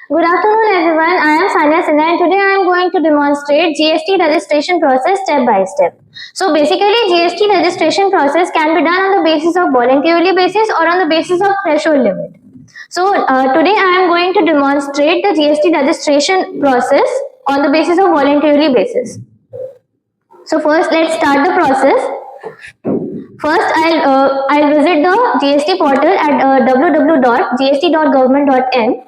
Good afternoon everyone, I am Sanya Sinha and today I am going to demonstrate GST registration process step by step. So basically GST registration process can be done on the basis of voluntarily basis or on the basis of threshold limit. So today I am going to demonstrate the GST registration process on the basis of voluntarily basis. So first let's start the process. First, I'll visit the GST portal at www.gst.government.in.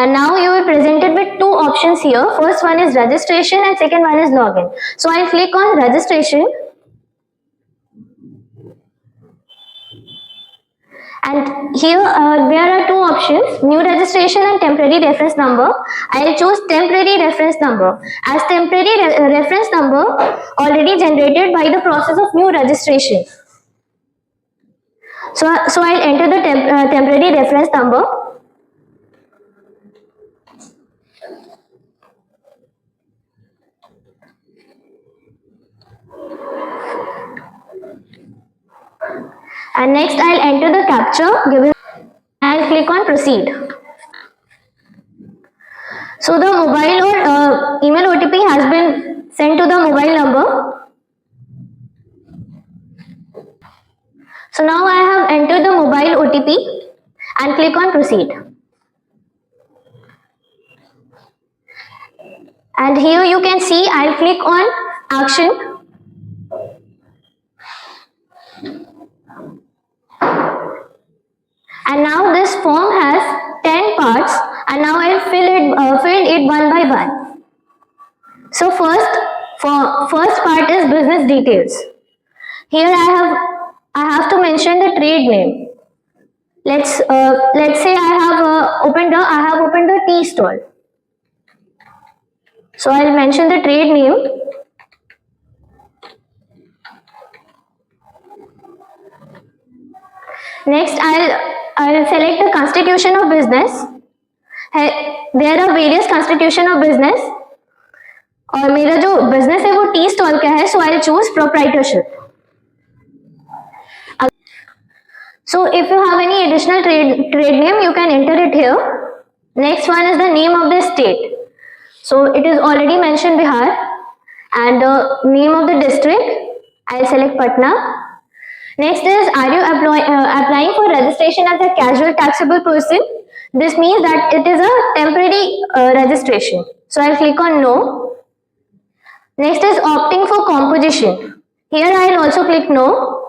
And now you are presented with two options here. First one is registration and second one is login. So I'll click on registration. And here there are two options, new registration and temporary reference number. I'll choose temporary reference number as temporary reference number already generated by the process of new registration. So I'll enter the temporary reference number. And next I'll enter the captcha given and click on proceed. So the mobile or email OTP has been sent to the mobile number. So now I have entered the mobile OTP and click on proceed. And here you can see I'll click on action. And now this form has 10 parts and now I'll fill it one by one. So first part is business details. Here I have to mention the trade name. Let's say I have opened a tea stall. So I'll mention the trade name. Next I'll select the constitution of business. There are various constitution of business. और मेरा जो business है वो tea stall का है, so I'll choose proprietorship. So if you have any additional trade name, you can enter it here. Next one is the name of the state. So it is already mentioned Bihar, and the name of the district, I'll select Patna. Next is, are you applying for registration as a casual taxable person? This means that it is a temporary registration. So I'll click on no. Next is opting for composition. Here I'll also click no.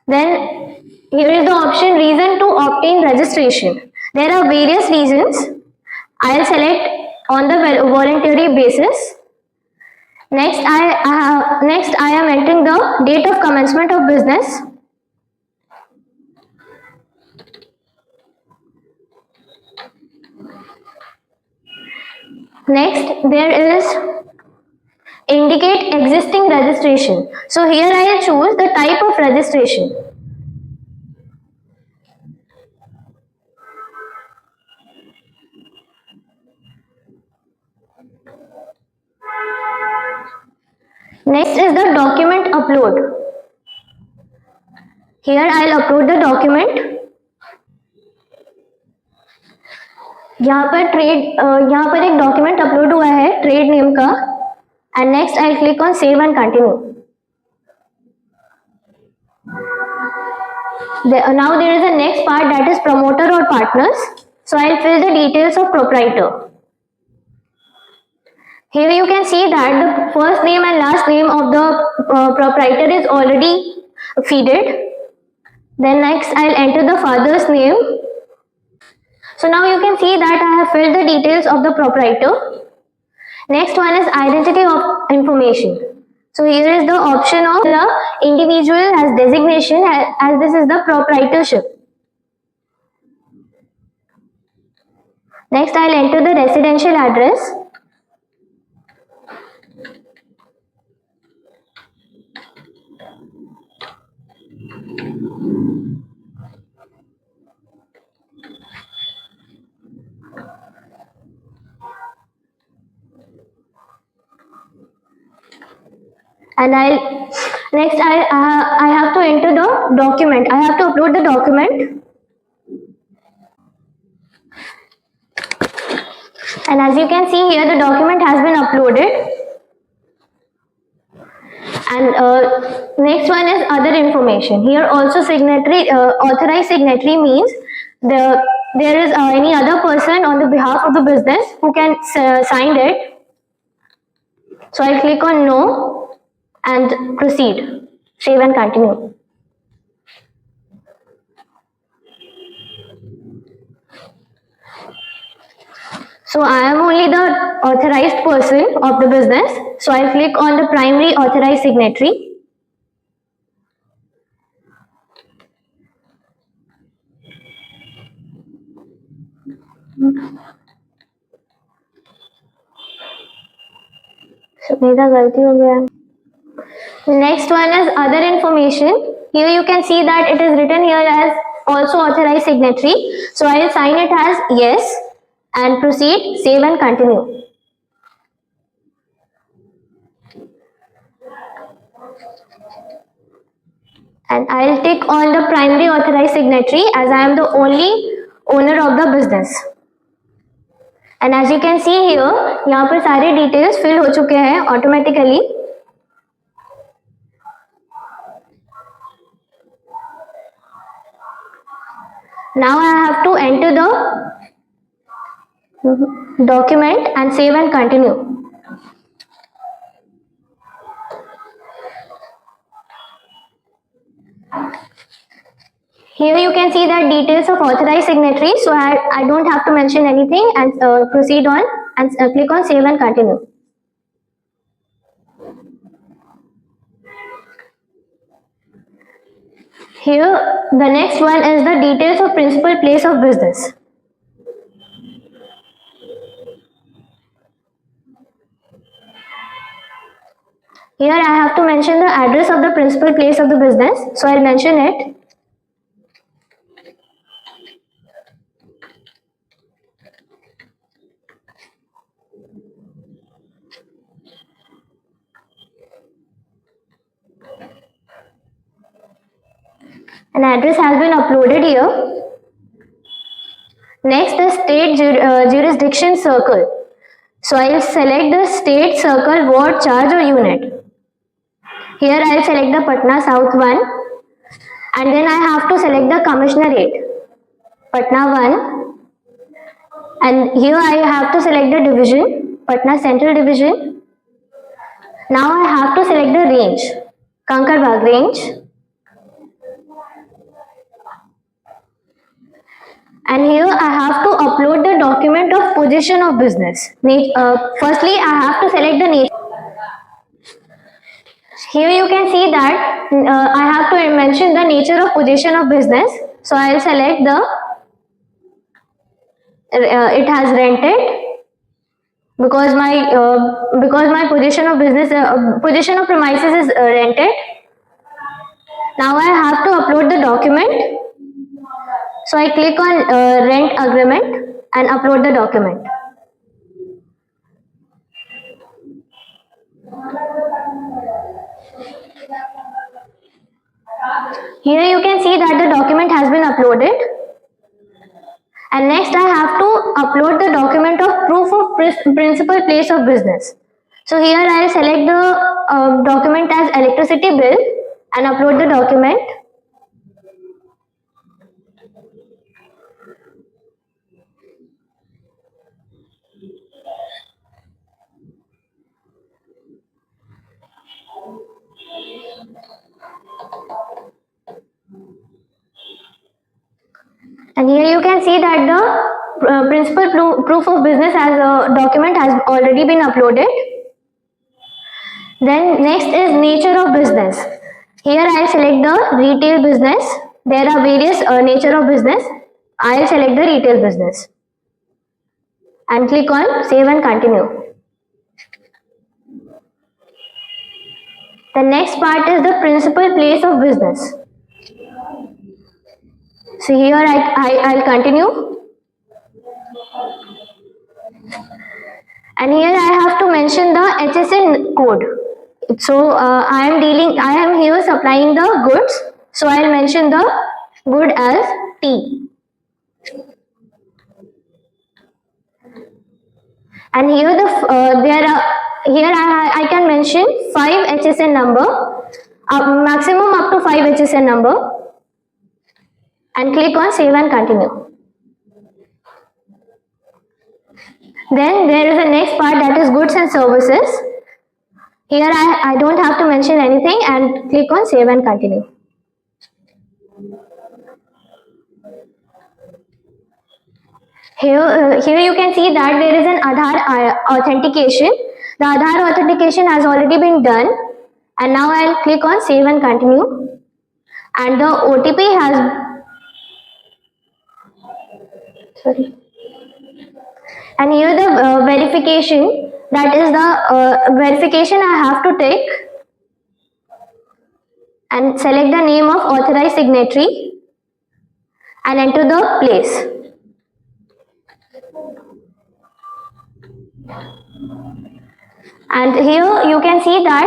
Then here is the option reason to obtain registration. There are various reasons. I'll select on the voluntary basis. Next I am entering the date of commencement of business. Next there is indicate existing registration. So here I will choose the type of registration. Next is the document upload. Here I'll upload the document. यहाँ पर एक document upload हुआ है trade name का. And next I'll click on save and continue. Now there is a next part, that is promoter or partners. So I'll fill the details of proprietor. Here you can see that the first name and last name of the proprietor is already feeded. Then next I'll enter the father's name. So now you can see that I have filled the details of the proprietor. Next one is identity of information. So here is the option of the individual as designation, as this is the proprietorship. Next I'll enter the residential address. And I have to enter the document. I have to upload the document. And as you can see here, the document has been uploaded. And next one is other information. Here also signatory, authorized signatory means there is any other person on the behalf of the business who can sign it. So I'll click on no and proceed, save and continue. So I am only the authorized person of the business. So I'll click on the primary authorized signatory. So मेरा गलती हो गया. Next one is other information. Here you can see that it is written here as also authorized signatory. So I will sign it as yes and proceed, save and continue. And I'll tick on the primary authorized signatory as I am the only owner of the business. And as you can see here, यहाँ पर सारे details fill हो चुके हैं automatically. Now I have to enter the document and save and continue. Here you can see the details of authorized signatory. So I don't have to mention anything and proceed on and click on save and continue. Here the next one is the details of principal place of business. Here I have to mention the address of the principal place of the business. So I'll mention it. An address has been uploaded here. Next, the state jurisdiction circle. So I will select the state, circle, ward, charge or unit. Here I will select the Patna South one, and then I have to select the commissionerate, Patna 1, and here I have to select the division, Patna Central Division. Now I have to select the range, Kankerbagh range. And here I have to upload the document of position of business. Firstly, I have to select the nature. Here you can see that I have to mention the nature of position of business. So I will select the, it has rented because my position of business, position of premises is rented. Now I have to upload the document. So I click on rent agreement and upload the document. Here you can see that the document has been uploaded. And next I have to upload the document of proof of principal place of business. So here I will select the document as electricity bill and upload the document. And here you can see that the principal proof of business as a document has already been uploaded. Then next is nature of business. Here I will select the retail business. There are various nature of business. I will select the retail business and click on save and continue. The next part is the principal place of business. So here I'll continue. And here I have to mention the HSN code. So I am here supplying the goods. So I'll mention the good as T. And here I can mention 5 HSN number, maximum up to 5 HSN number, and click on save and continue. Then there is the next part, that is goods and services. Here I don't have to mention anything and click on save and continue. Here you can see that there is an Aadhaar authentication. The Aadhaar authentication has already been done, and now I'll click on save and continue. And the OTP has, sorry. And here the verification, that is the verification I have to take, and select the name of authorized signatory and enter the place. And here you can see that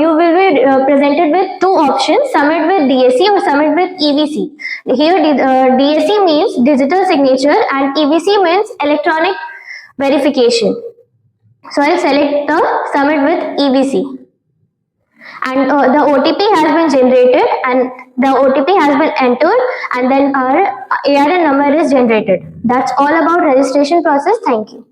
you will be presented with two options, submit with DSC or submit with EVC. Here DSC means digital signature and EVC means electronic verification. So I'll select the submit with EVC. And the OTP has been generated and the OTP has been entered, and then our ARN number is generated. That's all about registration process. Thank you.